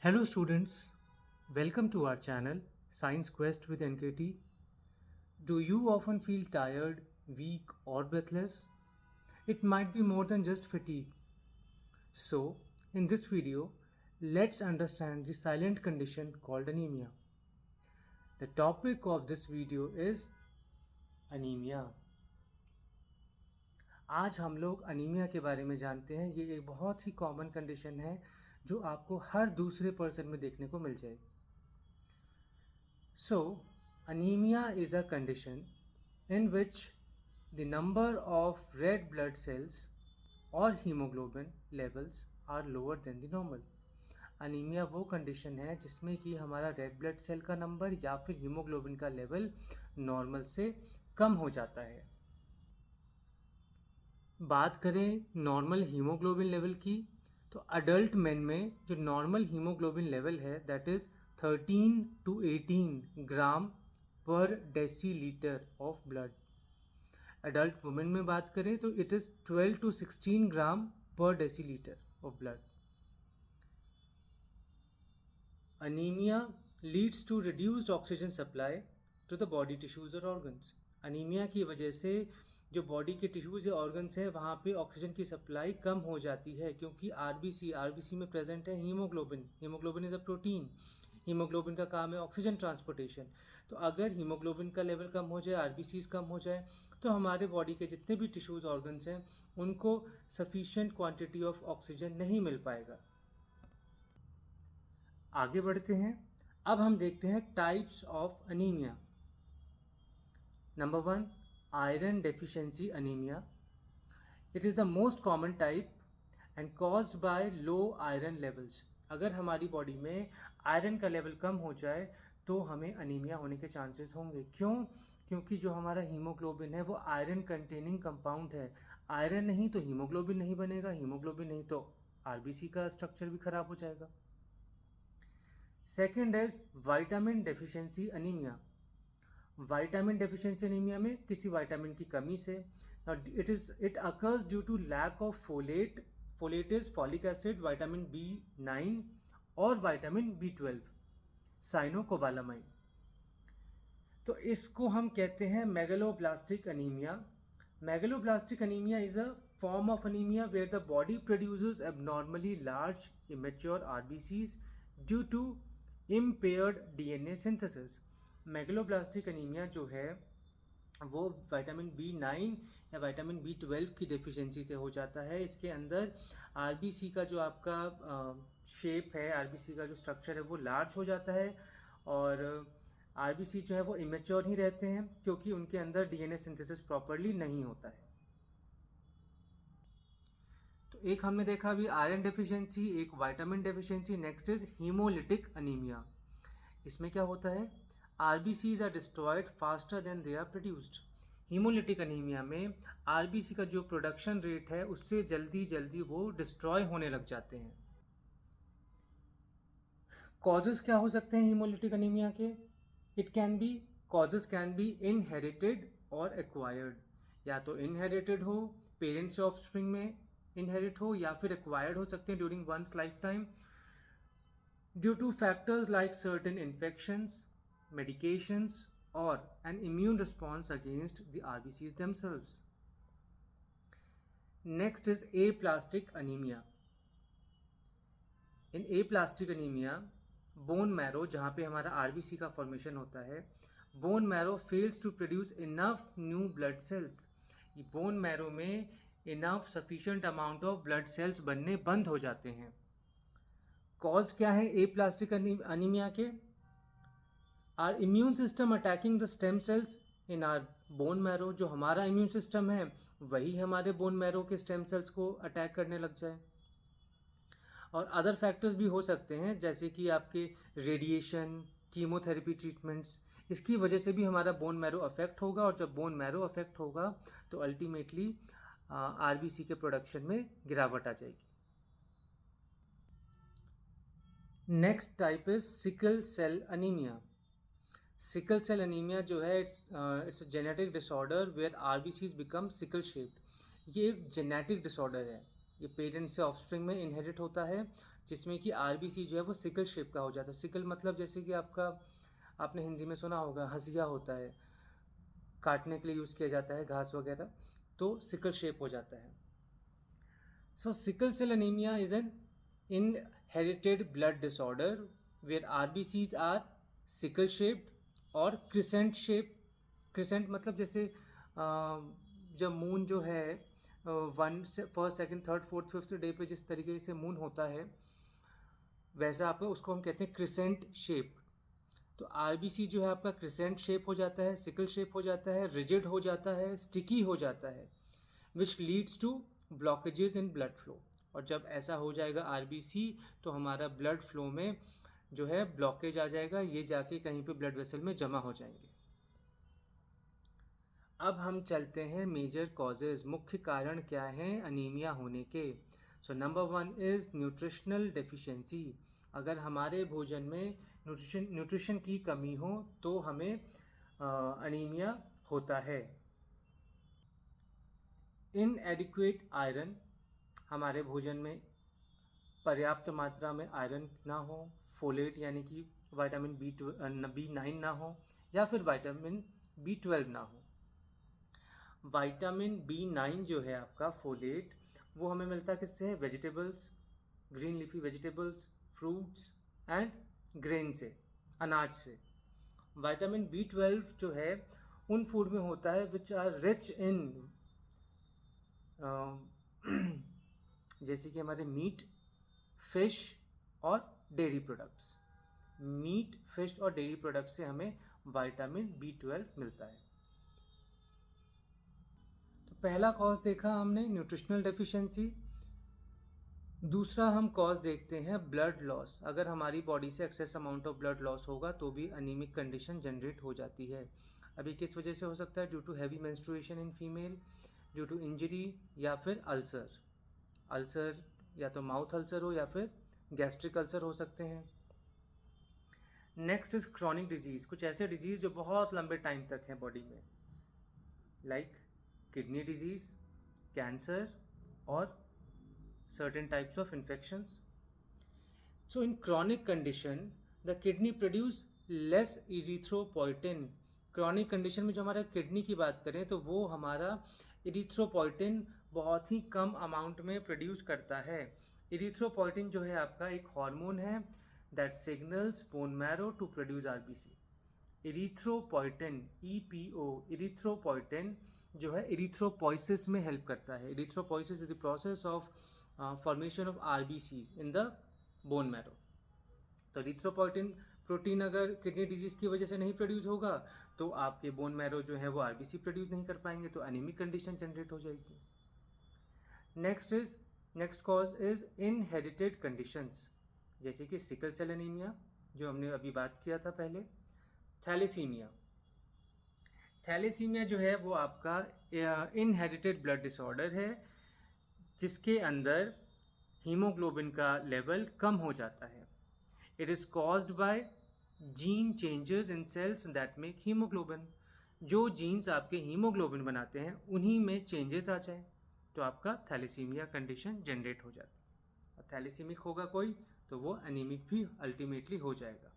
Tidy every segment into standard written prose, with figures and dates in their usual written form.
Hello students, welcome to our channel Science Quest with NKT. Do you often feel tired, weak or breathless? It might be more than just fatigue. So, in this video, let's understand the silent condition called anemia. The topic of this video is anemia. आज हम लोग anaemia के बारे में जानते हैं। ये एक बहुत ही कॉमन कंडीशन है जो आपको हर दूसरे पर्सन में देखने को मिल जाएगी। So, anemia is a condition in which the number of red blood cells or hemoglobin levels are lower than the normal. Anaemia वो कंडीशन है जिसमें कि हमारा रेड ब्लड सेल का नंबर या फिर हीमोग्लोबिन का लेवल नॉर्मल से कम हो जाता है। बात करें नॉर्मल हीमोग्लोबिन लेवल की, तो अडल्ट मेन में जो नॉर्मल हीमोग्लोबिन लेवल है that is 13 to 18 gram per decilitre of blood. Adult women में बात करें तो it is 12 to 16 gram per decilitre of blood. Anaemia leads to reduced oxygen supply to the body tissues और organs. Anaemia की वजह से जो बॉडी के टिश्यूज़ या ऑर्गन्स हैं वहाँ पे ऑक्सीजन की सप्लाई कम हो जाती है, क्योंकि आरबीसी में प्रेजेंट है haemoglobin is a protein. Haemoglobin का काम है ऑक्सीजन ट्रांसपोर्टेशन। तो अगर हीमोग्लोबिन का लेवल कम हो जाए, आरबीसीज कम हो जाए, तो हमारे बॉडी के जितने भी टिश्यूज़ ऑर्गन्स हैं उनको सफिशिएंट क्वांटिटी ऑफ ऑक्सीजन नहीं मिल पाएगा। आगे बढ़ते हैं। अब हम देखते हैं types of anaemia. Number 1, iron deficiency anemia. It is the most common type and caused by low iron levels. अगर हमारी बॉडी में आयरन का लेवल कम हो जाए तो हमें अनीमिया होने के चांसेस होंगे। क्यों? क्योंकि जो हमारा हीमोग्लोबिन है वो आयरन कंटेनिंग कंपाउंड है। आयरन नहीं तो हीमोग्लोबिन नहीं बनेगा, हीमोग्लोबिन नहीं तो आरबीसी का स्ट्रक्चर भी खराब हो जाएगा। Second is vitamin deficiency anaemia. Vitamin deficiency anaemia में किसी विटामिन की कमी से it occurs due to lack of folate is folic acid, vitamin B9 और विटामिन B12, साइनोकोबालामाइन। तो इसको हम कहते हैं megaloblastic anaemia. Megaloblastic anaemia is a form of anaemia where the body produces abnormally large immature RBCs due to impaired DNA synthesis. Megaloblastic anaemia जो है वो vitamin B9 या विटामिन B12 की डेफिशिएंसी से हो जाता है। इसके अंदर आरबीसी का जो आपका शेप है, आरबीसी का जो स्ट्रक्चर है वो लार्ज हो जाता है और आरबीसी जो है वो इमेच्योर ही रहते हैं क्योंकि उनके अंदर डीएनए सिंथेसिस प्रॉपरली नहीं होता है। तो एक हमने देखा अभी आयरन डेफिशिएंसी, एक vitamin deficiency. Next is haemolytic anaemia. इसमें क्या होता है? RBCs are destroyed faster than they are produced. Haemolytic anaemia में आरबीसी का जो प्रोडक्शन रेट है उससे जल्दी जल्दी वो डिस्ट्रॉय होने लग जाते हैं। कॉजेस क्या हो सकते हैं हीमोलिटिक अनीमिया के? कॉजेस कैन बी इनहेरिटेड और एक्वायर्ड। या तो इनहेरिटेड हो, पेरेंट्स से ऑफस्प्रिंग में इनहेरिट हो, या फिर एक्वायर्ड हो सकते हैं during one's life time due two factors like certain infections, medications or an immune response against the RBCs themselves. Next is aplastic anemia. In aplastic anemia, bone marrow जहाँ पे हमारा RBC का फॉर्मेशन होता है, bone marrow fails to produce enough new blood cells. ये bone marrow में enough sufficient amount of blood cells बनने बंद हो जाते हैं। कॉज क्या है aplastic anemia के? Our immune system attacking the stem cells in our bone marrow. जो हमारा इम्यून सिस्टम है वही हमारे बोन मैरो के स्टेम सेल्स को अटैक करने लग जाए। और अदर फैक्टर्स भी हो सकते हैं जैसे कि आपके रेडिएशन, कीमोथेरेपी ट्रीटमेंट्स, इसकी वजह से भी हमारा बोन मैरो अफेक्ट होगा। और जब बोन मैरो अफेक्ट होगा तो अल्टीमेटली आरबीसी के प्रोडक्शन में गिरावट आ जाएगी। Next type is sickle cell anaemia. Sickle cell anaemia जो है it's a genetic disorder where RBCs become sickle shaped. ये एक जेनेटिक डिसऑर्डर है, ये पेरेंट्स से ऑफस्प्रिंग में इनहेरिट होता है। जिसमें कि आरबीसी जो है वो सिकल शेप का हो जाता है। सिकल मतलब जैसे कि आपने हिंदी में सुना होगा हंसिया होता है, काटने के लिए यूज़ किया जाता है घास वगैरह, तो सिकल शेप हो जाता है। So sickle cell anaemia is an inherited blood disorder where RBCs are sickle shaped और क्रिसेंट शेप। क्रिसेंट मतलब जैसे जब मून जो है वन से first second third fourth fifth day पे जिस तरीके से मून होता है वैसा आपका उसको हम कहते हैं क्रिसेंट शेप। तो आरबीसी जो है आपका क्रिसेंट शेप हो जाता है, सिकल शेप हो जाता है, रिजिड हो जाता है, स्टिकी हो जाता है, which leads to blockages in blood flow. और जब ऐसा हो जाएगा आरबीसी तो हमारा ब्लड फ्लो में जो है ब्लॉकेज आ जाएगा, ये जाके कहीं पे ब्लड वेसल में जमा हो जाएंगे। अब हम चलते हैं मेजर कॉजेज, मुख्य कारण क्या हैं अनीमिया होने के। So number 1 is nutritional deficiency. अगर हमारे भोजन में न्यूट्रिशन की कमी हो तो हमें अनीमिया होता है। इनएडिक्वेट आयरन, हमारे भोजन में पर्याप्त मात्रा में आयरन ना हो, फोलेट यानी कि विटामिन B9 ना हो, या फिर विटामिन B12 ना हो। विटामिन B9 जो है आपका फोलेट, वो हमें मिलता है किससे? Vegetables, green leafy vegetables, fruits and grain से, अनाज से। विटामिन B12 जो है उन फूड में होता है विच आर रिच इन जैसे कि हमारे मीट, फिश और डेयरी प्रोडक्ट्स। मीट, फिश और डेयरी प्रोडक्ट्स से हमें विटामिन B12 मिलता है। तो पहला कॉज देखा हमने न्यूट्रिशनल डेफिशिएंसी। दूसरा हम कॉज देखते हैं ब्लड लॉस। अगर हमारी बॉडी से excess amount of blood loss होगा तो भी अनीमिक कंडीशन जनरेट हो जाती है। अभी किस वजह से हो सकता है? Due to heavy menstruation in female, due to injury, या फिर अल्सर या तो माउथ अल्सर हो या फिर गैस्ट्रिक अल्सर हो सकते हैं। नेक्स्ट इज क्रॉनिक डिजीज, कुछ ऐसे डिजीज जो बहुत लंबे टाइम तक हैं बॉडी में, लाइक किडनी डिजीज, कैंसर और certain types of infections. So in chronic condition the kidney produce less erythropoietin. chronic condition में जो हमारा किडनी की बात करें तो वो हमारा erythropoietin बहुत ही कम अमाउंट में प्रोड्यूस करता है। erythropoietin जो है आपका एक हार्मोन है that signals bone marrow to produce RBC. erythropoietin, EPO, erythropoietin जो है erythropoiesis में हेल्प करता है। erythropoiesis is the process of formation of RBCs in the bone marrow. तो erythropoietin प्रोटीन अगर किडनी डिजीज की वजह से नहीं प्रोड्यूस होगा तो आपके बोन मैरो जो है वो आरबीसी प्रोड्यूस नहीं कर पाएंगे, तो एनीमिक कंडीशन जनरेट हो जाएगी। Next cause is inherited conditions, जैसे कि सिकल सेल एनीमिया जो हमने अभी बात किया था पहले, थैलेसीमिया जो है वो आपका इनहेरिटेड ब्लड डिसऑर्डर है जिसके अंदर हीमोग्लोबिन का लेवल कम हो जाता है। It is caused by gene changes in cells that make haemoglobin. जो जीन्स आपके हीमोग्लोबिन बनाते हैं उन्हीं में चेंजेस आ जाए तो आपका थैलेसीमिया कंडीशन जनरेट हो जाती है। और थैलेसीमिक होगा कोई तो वो एनीमिक भी अल्टीमेटली हो जाएगा।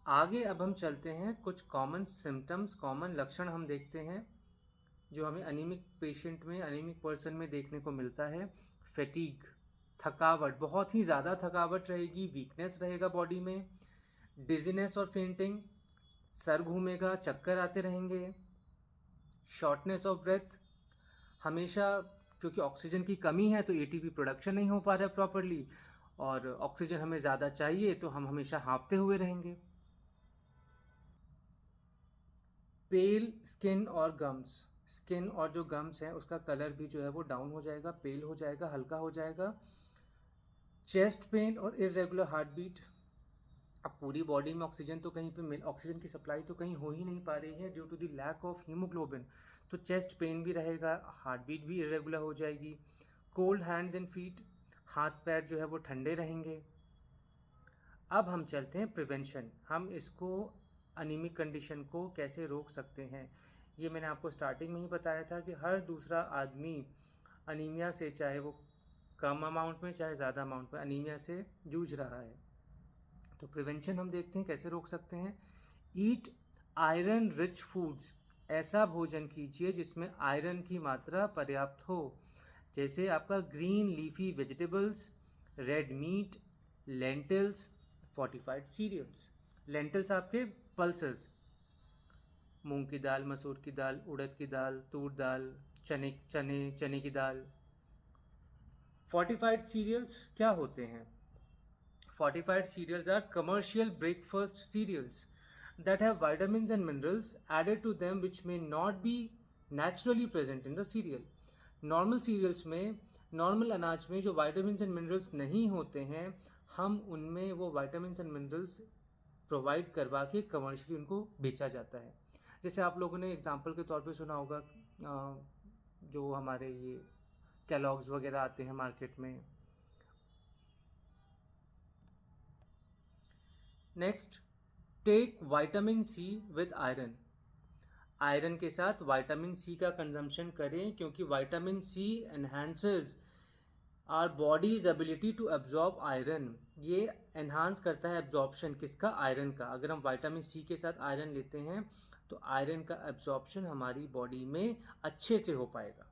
आगे अब हम चलते हैं, कुछ कॉमन सिम्टम्स, कॉमन लक्षण हम देखते हैं जो हमें अनीमिक पेशेंट में, अनीमिक पर्सन में देखने को मिलता है। फैटीग, थकावट, बहुत ही ज़्यादा थकावट रहेगी, वीकनेस रहेगा बॉडी में, डिजीनेस और फेंटिंग, सर घूमेगा, चक्कर आते रहेंगे, शॉर्टनेस ऑफ ब्रेथ, हमेशा क्योंकि ऑक्सीजन की कमी है तो एटीपी प्रोडक्शन नहीं हो पा रहा है प्रॉपरली और ऑक्सीजन हमें ज़्यादा चाहिए तो हम हमेशा हाँफते हुए रहेंगे। पेल स्किन और गम्स, स्किन और जो गम्स हैं उसका कलर भी जो है वो डाउन हो जाएगा, पेल हो जाएगा, हल्का हो जाएगा। चेस्ट पेन और इरेगुलर हार्ट बीट, अब पूरी बॉडी में ऑक्सीजन तो कहीं पे ऑक्सीजन की सप्लाई तो कहीं हो ही नहीं पा रही है due to the lack of haemoglobin, तो चेस्ट पेन भी रहेगा, हार्ट बीट भी इरेगुलर हो जाएगी। कोल्ड हैंड्स एंड फीट, हाथ पैर जो है वो ठंडे रहेंगे। अब हम चलते हैं प्रिवेंशन, हम इसको अनीमिक कंडीशन को कैसे रोक सकते हैं। ये मैंने आपको स्टार्टिंग में ही बताया था कि हर दूसरा आदमी अनीमिया से, चाहे वो कम अमाउंट में चाहे ज़्यादा अमाउंट में अनीमिया से जूझ रहा है। तो प्रिवेंशन हम देखते हैं कैसे रोक सकते हैं। ईट आयरन रिच फूड्स, ऐसा भोजन कीजिए जिसमें आयरन की मात्रा पर्याप्त हो, जैसे आपका green leafy vegetables, red meat, lentils, fortified cereals. Lentils आपके पल्सेस, मूंग की दाल, मसूर की दाल, उड़द की दाल, तूर दाल, चने की दाल। फोर्टिफाइड सीरियल्स क्या होते हैं? Fortified cereals are commercial breakfast cereals that have vitamins and minerals added to them which may not be naturally present in the cereal. Normal cereals में, नॉर्मल अनाज में जो vitamins and minerals नहीं होते हैं, हम उनमें वो vitamins and minerals प्रोवाइड करवा के कमर्शियली उनको बेचा जाता है। जैसे आप लोगों ने एग्जांपल के तौर पे सुना होगा, जो हमारे ये कैलॉग्स वगैरह आते हैं मार्केट में। Next, take vitamin C with iron. Iron के साथ विटामिन सी का कंजम्पशन करें, क्योंकि vitamin C enhances our body's ability to absorb iron. ये एनहांस करता है एब्जॉर्प्शन किसका? आयरन का। अगर हम विटामिन सी के साथ आयरन लेते हैं तो आयरन का एब्जॉर्प्शन हमारी बॉडी में अच्छे से हो पाएगा।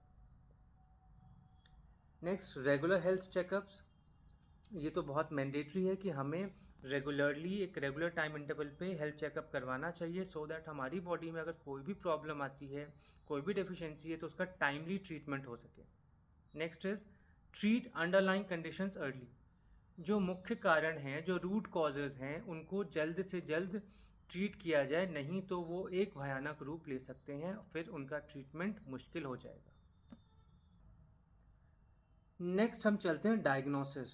Next, regular health checkups. ये तो बहुत मैंडेटरी है कि हमें रेगुलरली एक रेगुलर टाइम इंटरवल पे हेल्थ चेकअप करवाना चाहिए, सो दैट हमारी बॉडी में अगर कोई भी प्रॉब्लम आती है, कोई भी डेफिशिएंसी है, तो उसका टाइमली ट्रीटमेंट हो सके। Next is treat underlying conditions early. जो मुख्य कारण हैं, जो रूट कॉजेज हैं, उनको जल्द से जल्द ट्रीट किया जाए, नहीं तो वो एक भयानक रूप ले सकते हैं, फिर उनका ट्रीटमेंट मुश्किल हो जाएगा। नेक्स्ट हम चलते हैं डायग्नोसिस।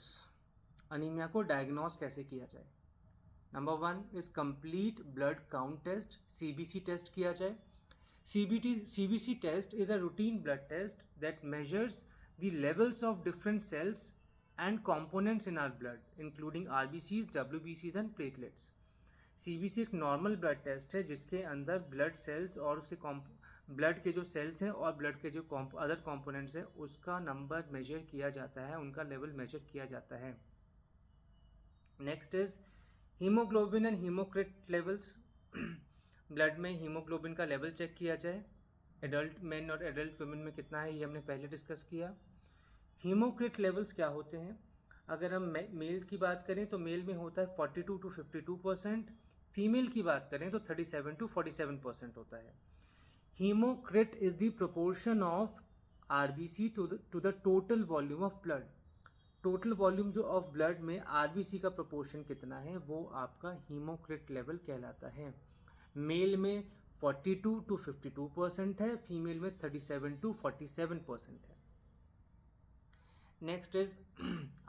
अनीमिया को डायग्नोस कैसे किया जाए? Number 1 is complete blood count test, CBC test किया जाए। CBC test is a routine blood test that measures the levels of different cells and components in our blood, including RBCs, WBCs and platelets. CBC एक normal blood test है जिसके अंदर blood cells और उसके blood के जो sales हैं और ब्लड के जो अदर कंपोनेंट्स हैं उसका नंबर मेजर किया जाता है, उनका लेवल मेजर किया जाता है। Next is haemoglobin and haematocrit levels. Blood में हीमोग्लोबिन का लेवल चेक किया जाए, एडल्ट मेन और एडल्ट वुमेन में कितना है ये हमने पहले डिस्कस किया। हीमोक्रिट लेवल्स क्या होते हैं? अगर हम मेल की बात करें तो मेल में होता है 42 to 52%, फीमेल की बात करें तो 37 to 47% होता है। Haematocrit is the proportion of RBC to the total volume of blood. Total volume जो ऑफ ब्लड में आरबीसी का प्रोपोर्शन कितना है वो आपका हीमोक्रिट लेवल कहलाता है। मेल में 42 to 52% है, फीमेल में 37 to 47% है। Next is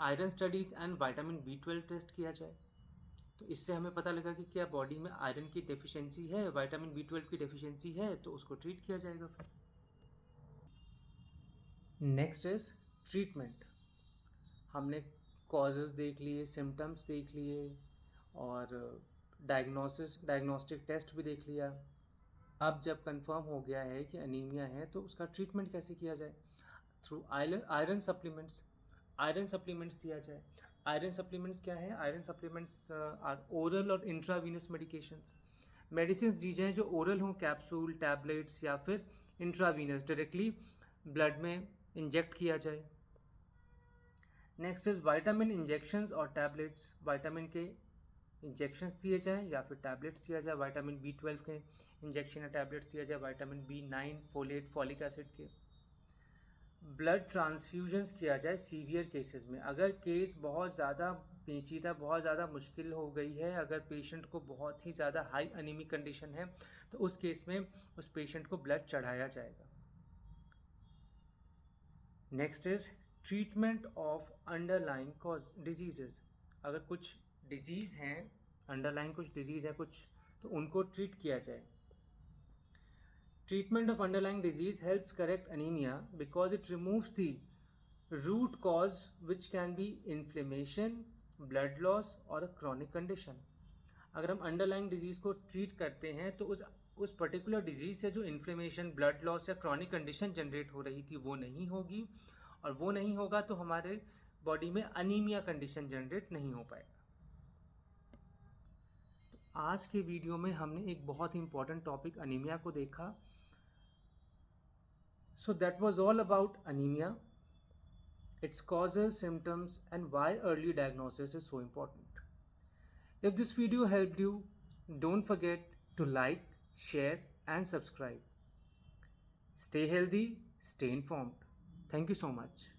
iron studies and vitamin B12 test किया जाए, तो इससे हमें पता लगा कि क्या बॉडी में आयरन की डेफिशिएंसी है, विटामिन B12 की डेफिशिएंसी है, तो उसको ट्रीट किया जाएगा फिर। Next is treatment. हमने कॉजेज देख लिए, सिम्टम्स देख लिए और डायग्नोस्टिक टेस्ट भी देख लिया। अब जब कंफर्म हो गया है कि अनीमिया है तो उसका ट्रीटमेंट कैसे किया जाए? Through iron supplements. Iron supplements दिया जाए। आयरन सप्लीमेंट्स क्या है? आयरन सप्लीमेंट्स आर ओरल और इंट्रावीनस मेडिकेशंस। मेडिसिन दी जाएँ जो ओरल हों, कैप्सूल, टैबलेट्स या फिर इंट्रावीनस डायरेक्टली ब्लड में इंजेक्ट किया जाए। नेक्स्ट इज विटामिन इंजेक्शंस और टैबलेट्स। विटामिन के इंजेक्शंस दिए जाएँ या फिर टैबलेट्स दिया जाए। विटामिन B12 के इंजेक्शन या टैबलेट्स दिया जाए। Vitamin B9, folate, folic acid के। ब्लड ट्रांसफ्यूजन्स किया जाए सीवियर केसेस में। अगर केस बहुत ज़्यादा पेचीदा, बहुत ज़्यादा मुश्किल हो गई है, अगर पेशेंट को बहुत ही ज़्यादा हाई अनीमिक कंडीशन है, तो उस केस में उस पेशेंट को ब्लड चढ़ाया जाएगा। Next is treatment of underlying cause diseases. अगर कुछ डिजीज़ हैं, अंडरलाइंग कुछ डिजीज़ है कुछ, तो उनको ट्रीट किया जाए। Treatment of underlying disease helps correct anemia because it removes the root cause, which can be inflammation, blood loss or a chronic condition. अगर हम underlying disease को treat करते हैं तो उस particular disease से जो inflammation, blood loss या chronic condition generate हो रही थी वो नहीं होगी, और वो नहीं होगा तो हमारे बॉडी में अनीमिया कंडीशन जनरेट नहीं हो पाएगा। तो आज के वीडियो में हमने एक बहुत ही इंपॉर्टेंट टॉपिक अनीमिया को देखा। So that was all about anaemia, its causes, symptoms, and why early diagnosis is so important. If this video helped you, don't forget to like, share, and subscribe. Stay healthy, stay informed. Thank you so much.